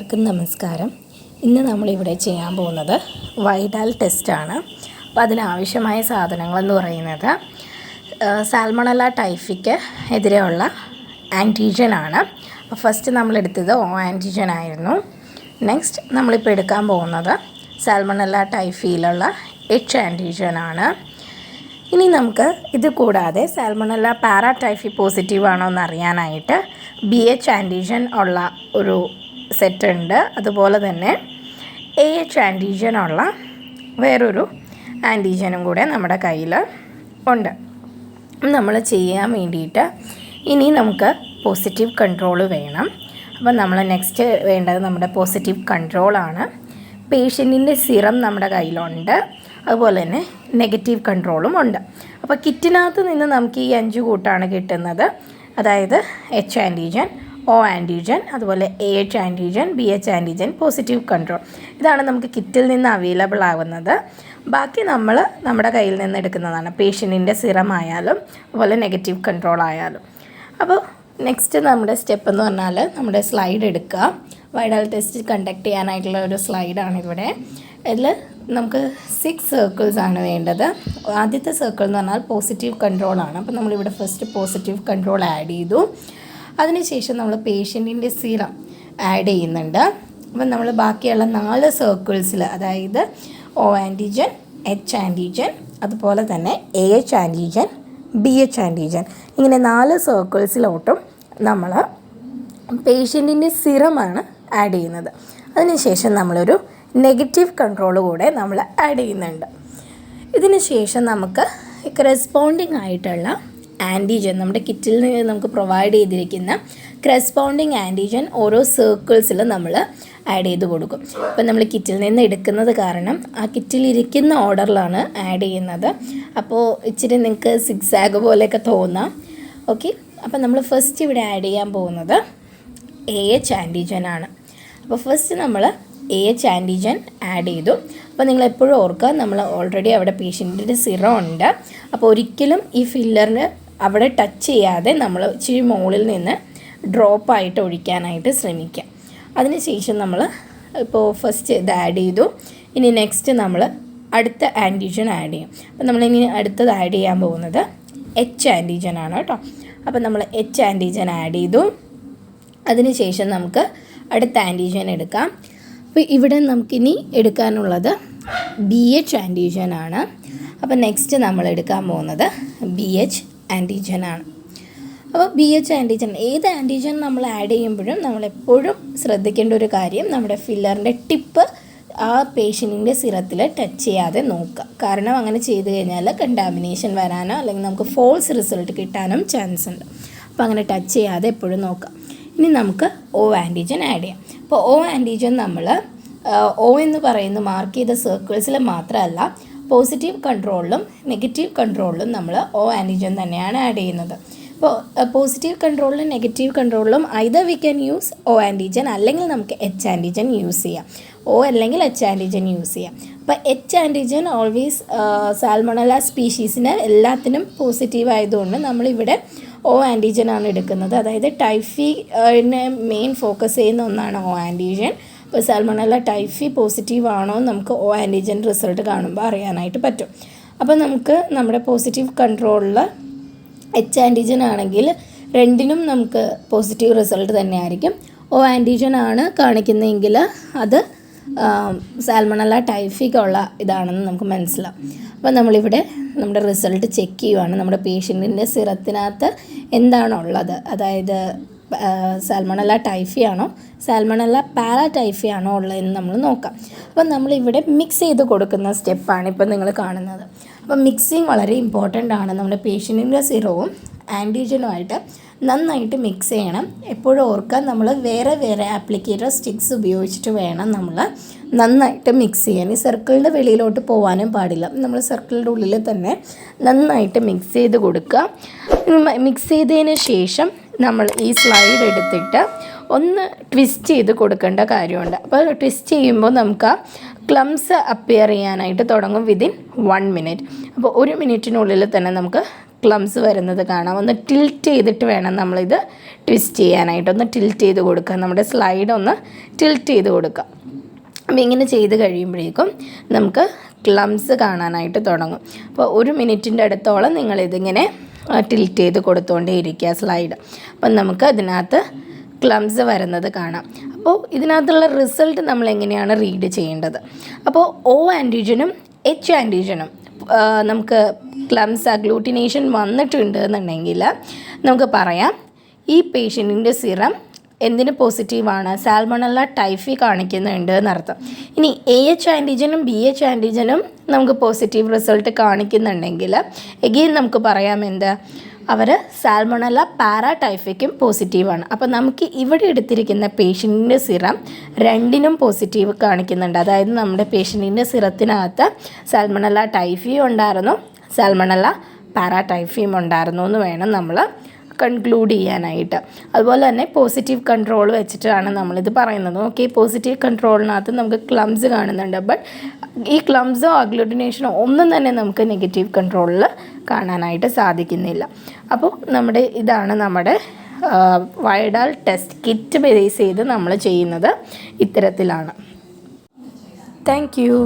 എല്ലാവർക്കും നമസ്കാരം. ഇന്ന് നമ്മളിവിടെ ചെയ്യാൻ പോകുന്നത് വൈഡാൽ ടെസ്റ്റാണ്. അപ്പോൾ അതിനാവശ്യമായ സാധനങ്ങളെന്ന് പറയുന്നത് സാൽമണല്ല ടൈഫിക്ക് എതിരെയുള്ള ആൻറ്റിജനാണ്. അപ്പോൾ ഫസ്റ്റ് നമ്മളെടുത്തത് ആൻറ്റിജൻ ആയിരുന്നു. നെക്സ്റ്റ് നമ്മളിപ്പോൾ എടുക്കാൻ പോകുന്നത് സാൽമണല്ല ടൈഫിയിലുള്ള ആൻറ്റിജനാണ്. ഇനി നമുക്ക് ഇത് കൂടാതെ സാൽമണല്ല പാരാടൈഫി പോസിറ്റീവ് ആണോ എന്ന് അറിയാനായിട്ട് ആൻറ്റിജൻ ഉള്ള ഒരു സെറ്റ് ഉണ്ട്. അതുപോലെ തന്നെ ആൻറ്റിജൻ ഉള്ള വേറൊരു ആൻറ്റിജനും കൂടെ നമ്മുടെ കയ്യിൽ ഉണ്ട്. നമ്മൾ ചെയ്യാൻ വേണ്ടിയിട്ട് ഇനി നമുക്ക് പോസിറ്റീവ് കൺട്രോൾ വേണം. അപ്പം നമ്മൾ നെക്സ്റ്റ് വേണ്ടത് നമ്മുടെ പോസിറ്റീവ് കൺട്രോളാണ്. പേഷ്യൻറ്റിൻ്റെ സിറം നമ്മുടെ കയ്യിലുണ്ട്. അതുപോലെ തന്നെ നെഗറ്റീവ് കൺട്രോളും ഉണ്ട്. അപ്പോൾ കിറ്റിനകത്ത് നിന്ന് നമുക്ക് ഈ 5 കൂട്ടാണ് കിട്ടുന്നത്. അതായത് ആൻറ്റിജൻ, ആൻറ്റിജൻ, അതുപോലെ ആൻറ്റിജൻ, ആൻറ്റിജൻ, പോസിറ്റീവ് കൺട്രോൾ. ഇതാണ് നമുക്ക് കിറ്റിൽ നിന്ന് അവൈലബിൾ ആകുന്നത്. ബാക്കി നമ്മൾ നമ്മുടെ കയ്യിൽ നിന്ന് എടുക്കുന്നതാണ്. പേഷ്യൻറ്റിൻ്റെ സിറം ആയാലും അതുപോലെ നെഗറ്റീവ് കൺട്രോൾ ആയാലും. അപ്പോൾ നെക്സ്റ്റ് നമ്മുടെ സ്റ്റെപ്പ് എന്ന് പറഞ്ഞാൽ നമ്മുടെ സ്ലൈഡ് എടുക്കുക. വൈഡൽ ടെസ്റ്റ് കണ്ടക്ട് ചെയ്യാനായിട്ടുള്ള ഒരു സ്ലൈഡാണ് ഇവിടെ. ഇതിൽ നമുക്ക് 6 സർക്കിൾസ് ആണ് വേണ്ടത്. ആദ്യത്തെ സർക്കിൾ എന്ന് പറഞ്ഞാൽ പോസിറ്റീവ് കൺട്രോളാണ്. അപ്പോൾ നമ്മളിവിടെ ഫസ്റ്റ് പോസിറ്റീവ് കൺട്രോൾ ആഡ് ചെയ്തു. അതിനുശേഷം നമ്മൾ പേഷ്യൻറ്റിൻ്റെ സിറം ആഡ് ചെയ്യുന്നുണ്ട്. അപ്പം നമ്മൾ ബാക്കിയുള്ള 4 സർക്കിൾസിൽ, അതായത് ആൻറ്റിജൻ, ആൻറ്റിജൻ, അതുപോലെ തന്നെ ആൻറ്റിജൻ, ആൻറ്റിജൻ, ഇങ്ങനെ 4 സർക്കിൾസിലോട്ടും നമ്മൾ പേഷ്യൻറ്റിൻ്റെ സിറമാണ് ആഡ് ചെയ്യുന്നത്. അതിനുശേഷം നമ്മളൊരു നെഗറ്റീവ് കൺട്രോൾ കൂടെ നമ്മൾ ആഡ് ചെയ്യുന്നുണ്ട്. ഇതിന് ശേഷം നമുക്ക് കറസ്പോണ്ടിങ് ആയിട്ടുള്ള ആൻറ്റിജൻ, നമ്മുടെ കിറ്റിൽ നിന്ന് നമുക്ക് പ്രൊവൈഡ് ചെയ്തിരിക്കുന്ന കറസ്പോണ്ടിങ് ആൻറ്റിജൻ ഓരോ സർക്കിൾസിൽ നമ്മൾ ആഡ് ചെയ്ത് കൊടുക്കും. അപ്പം നമ്മൾ കിറ്റിൽ നിന്ന് എടുക്കുന്നത് കാരണം ആ കിറ്റിലിരിക്കുന്ന ഓർഡറിലാണ് ആഡ് ചെയ്യുന്നത്. അപ്പോൾ ഇച്ചിരി നിങ്ങൾക്ക് സിക്സാഗ് പോലെയൊക്കെ തോന്നാം. ഓക്കെ, അപ്പം നമ്മൾ ഫസ്റ്റ് ഇവിടെ ആഡ് ചെയ്യാൻ പോകുന്നത് ആൻറ്റിജൻ ആണ്. അപ്പോൾ ഫസ്റ്റ് നമ്മൾ ആൻറ്റിജൻ ആഡ് ചെയ്തു. അപ്പോൾ നിങ്ങൾ എപ്പോഴും ഓർക്കുക, നമ്മൾ ഓൾറെഡി അവിടെ പേഷ്യൻറ്റിൻ്റെ സിറം ഉണ്ട്. അപ്പോൾ ഒരിക്കലും ഈ ഫില്ലറിന് അവിടെ ടച്ച് ചെയ്യാതെ നമ്മൾ ഇച്ചിരി മുകളിൽ നിന്ന് ഡ്രോപ്പായിട്ട് ഒഴിക്കാനായിട്ട് ശ്രമിക്കുക. അതിനുശേഷം നമ്മൾ ഇപ്പോൾ ഫസ്റ്റ് ഇത് ആഡ് ചെയ്തു. ഇനി നെക്സ്റ്റ് നമ്മൾ അടുത്ത ആൻറ്റിജൻ ആഡ് ചെയ്യും. അപ്പോൾ നമ്മളിനി അടുത്തത് ആഡ് ചെയ്യാൻ പോകുന്നത് ആൻറ്റിജൻ ആണ് കേട്ടോ. അപ്പോൾ നമ്മൾ ആൻറ്റിജൻ ആഡ് ചെയ്തു. അതിനുശേഷം നമുക്ക് അടുത്ത ആൻറ്റിജൻ എടുക്കാം. അപ്പോൾ ഇവിടെ നമുക്കിനി എടുക്കാനുള്ളത് ആൻറ്റിജൻ ആണ്. അപ്പോൾ നെക്സ്റ്റ് നമ്മൾ എടുക്കാൻ പോകുന്നത് ആൻറ്റിജൻ ആണ്. അപ്പോൾ ആൻറ്റിജൻ, ഏത് ആൻറ്റിജൻ നമ്മൾ ആഡ് ചെയ്യുമ്പോഴും നമ്മളെപ്പോഴും ശ്രദ്ധിക്കേണ്ട ഒരു കാര്യം, നമ്മുടെ ഫില്ലറിൻ്റെ ടിപ്പ് ആ പേഷ്യൻറ്റിൻ്റെ സിറത്തിൽ ടച്ച് ചെയ്യാതെ നോക്കുക. കാരണം അങ്ങനെ ചെയ്ത് കഴിഞ്ഞാൽ കണ്ടാമിനേഷൻ വരാനോ അല്ലെങ്കിൽ നമുക്ക് ഫോൾസ് റിസൾട്ട് കിട്ടാനും ചാൻസ് ഉണ്ട്. അപ്പോൾ അങ്ങനെ ടച്ച് ചെയ്യാതെ എപ്പോഴും നോക്കുക. ഇനി നമുക്ക് ആൻറ്റിജൻ ആഡ് ചെയ്യാം. അപ്പോൾ ആൻറ്റിജൻ നമ്മൾ എന്ന് പറയുന്ന മാർക്ക് ചെയ്ത സർക്കിൾസിൽ മാത്രമല്ല, പോസിറ്റീവ് കൺട്രോളിലും നെഗറ്റീവ് കൺട്രോളിലും നമ്മൾ ആൻറ്റിജൻ തന്നെയാണ് ആഡ് ചെയ്യുന്നത്. ഇപ്പോൾ പോസിറ്റീവ് കൺട്രോളിലും നെഗറ്റീവ് കൺട്രോളിലും either we can use antigen, അല്ലെങ്കിൽ നമുക്ക് ആൻറ്റിജൻ യൂസ് ചെയ്യാം. അല്ലെങ്കിൽ ആൻറ്റിജൻ യൂസ് ചെയ്യാം. അപ്പോൾ ആൻറ്റിജൻ ഓൾവേസ് സാൽമണല്ല സ്പീഷീസിന് എല്ലാത്തിനും പോസിറ്റീവ് ആയതുകൊണ്ട് നമ്മളിവിടെ ആൻറ്റിജൻ ആണ് എടുക്കുന്നത്. അതായത് ടൈഫിനെ മെയിൻ ഫോക്കസ് ചെയ്യുന്ന ഒന്നാണ് ആൻറ്റിജൻ. അപ്പോൾ സാൽമണല്ല ടൈഫി പോസിറ്റീവ് ആണോ നമുക്ക് ആൻറ്റിജൻ റിസൾട്ട് കാണുമ്പോൾ അറിയാനായിട്ട് പറ്റും. അപ്പോൾ നമുക്ക് നമ്മുടെ പോസിറ്റീവ് കൺട്രോളിൽ ആൻറ്റിജൻ ആണെങ്കിൽ രണ്ടിനും നമുക്ക് പോസിറ്റീവ് റിസൾട്ട് തന്നെയായിരിക്കും. ആൻറ്റിജൻ ആണ് കാണിക്കുന്നതെങ്കിൽ അത് സാൽമണല്ല ടൈഫിക്കുള്ള ഇതാണെന്ന് നമുക്ക് മനസ്സിലാവും. അപ്പോൾ നമ്മളിവിടെ നമ്മുടെ റിസൾട്ട് ചെക്ക് ചെയ്യുവാണ്. നമ്മുടെ പേഷ്യൻറ്റിൻ്റെ സിറത്തിനകത്ത് എന്താണുള്ളത്, അതായത് സാൽമണല്ല ടൈഫി ആണോ സാൽമണല്ല പാരാടൈഫി ആണോ ഉള്ളതെന്ന് നമ്മൾ നോക്കാം. അപ്പം നമ്മളിവിടെ മിക്സ് ചെയ്ത് കൊടുക്കുന്ന സ്റ്റെപ്പാണ് ഇപ്പം നിങ്ങൾ കാണുന്നത്. അപ്പം മിക്സിങ് വളരെ ഇമ്പോർട്ടൻ്റ് ആണ്. നമ്മുടെ പേഷ്യൻറ്റിൻ്റെ സിറവും ആൻറ്റിജനുമായിട്ട് നന്നായിട്ട് മിക്സ് ചെയ്യണം. എപ്പോഴും ഓർക്കാൻ, നമ്മൾ വേറെ വേറെ ആപ്ലിക്കേറ്റർ സ്റ്റിക്സ് ഉപയോഗിച്ചിട്ട് വേണം നമ്മൾ നന്നായിട്ട് മിക്സ് ചെയ്യാൻ. ഈ സർക്കിളിൻ്റെ വെളിയിലോട്ട് പോകാനും പാടില്ല. നമ്മൾ സർക്കിളിൻ്റെ ഉള്ളിൽ തന്നെ നന്നായിട്ട് മിക്സ് ചെയ്ത് കൊടുക്കുക. മിക്സ് ചെയ്തതിന് ശേഷം നമ്മൾ ഈ സ്ലൈഡ് എടുത്തിട്ട് ഒന്ന് ട്വിസ്റ്റ് ചെയ്ത് കൊടുക്കേണ്ട കാര്യമുണ്ട്. അപ്പോൾ ട്വിസ്റ്റ് ചെയ്യുമ്പോൾ നമുക്ക് ക്ലംസ് അപ്പിയർ ചെയ്യാനായിട്ട് തുടങ്ങും വിതിൻ 1 മിനിറ്റ്. അപ്പോൾ 1 മിനിറ്റിനുള്ളിൽ തന്നെ നമുക്ക് ക്ലംസ് വരുന്നത് കാണാം. ഒന്ന് ടിൽറ്റ് ചെയ്തിട്ട് വേണം നമ്മളിത് ട്വിസ്റ്റ് ചെയ്യാനായിട്ട്. ഒന്ന് ടിൽറ്റ് ചെയ്ത് കൊടുക്കുക, നമ്മുടെ സ്ലൈഡ് ഒന്ന് ടിൽറ്റ് ചെയ്ത് കൊടുക്കുക. അപ്പോൾ ഇങ്ങനെ ചെയ്ത് കഴിയുമ്പോഴേക്കും നമുക്ക് ക്ലംസ് കാണാനായിട്ട് തുടങ്ങും. അപ്പോൾ 1 മിനിറ്റിൻ്റെ അടുത്തോളം നിങ്ങളിതിങ്ങനെ ടിൽറ്റ് ചെയ്ത് കൊടുത്തുകൊണ്ടേ ഇരിക്കുക സ്ലൈഡ്. അപ്പം നമുക്ക് അതിനകത്ത് ക്ലംസ് വരുന്നത് കാണാം. അപ്പോൾ ഇതിനകത്തുള്ള റിസൾട്ട് നമ്മൾ എങ്ങനെയാണ് റീഡ് ചെയ്യേണ്ടത്? അപ്പോൾ O ആൻറ്റിജനും H ആൻറ്റിജനും നമുക്ക് ക്ലംസ് അഗ്ലൂട്ടിനേഷൻ വന്നിട്ടുണ്ട് എന്നുണ്ടെങ്കിൽ നമുക്ക് പറയാം ഈ പേഷ്യൻറ്റിൻ്റെ സിറം എന്തിന് പോസിറ്റീവാണ്? സാൽമണല്ല ടൈഫി കാണിക്കുന്നുണ്ട് എന്നർത്ഥം. ഇനി AH ആൻറ്റിജനും BH ആൻറ്റിജനും നമുക്ക് പോസിറ്റീവ് റിസൾട്ട് കാണിക്കുന്നുണ്ടെങ്കിൽ എഗെയിൻ നമുക്ക് പറയാം എന്ത്? അവർ സാൽമണല്ല പാരാടൈഫിക്കും പോസിറ്റീവാണ്. അപ്പോൾ നമുക്ക് ഇവിടെ എടുത്തിരിക്കുന്ന പേഷ്യൻറ്റിൻ്റെ സിറം രണ്ടിനും പോസിറ്റീവ് കാണിക്കുന്നുണ്ട്. അതായത് നമ്മുടെ പേഷ്യൻറ്റിൻ്റെ സിറത്തിനകത്ത് സാൽമണല്ല ടൈഫിയും ഉണ്ടായിരുന്നു, സാൽമണല്ല പാരാടൈഫിയും ഉണ്ടായിരുന്നു എന്ന് വേണം നമ്മൾ കൺക്ലൂഡ് ചെയ്യാനായിട്ട്. അതുപോലെ തന്നെ പോസിറ്റീവ് കൺട്രോൾ വെച്ചിട്ടാണ് നമ്മളിത് പറയുന്നത്. ഓക്കെ, പോസിറ്റീവ് കൺട്രോളിനകത്ത് നമുക്ക് ക്ലംസ് കാണുന്നുണ്ട്. ബട്ട് ഈ ക്ലംസോ അഗ്ലൂട്ടിനേഷനോ ഒന്നും തന്നെ നമുക്ക് നെഗറ്റീവ് കൺട്രോളിൽ കാണാനായിട്ട് സാധിക്കുന്നില്ല. അപ്പോൾ ഇതാണ് നമ്മുടെ വൈഡാൽ ടെസ്റ്റ് കിറ്റ് ബേസ് ചെയ്ത് നമ്മൾ ചെയ്യുന്നത് ഇത്തരത്തിലാണ്. Thank you.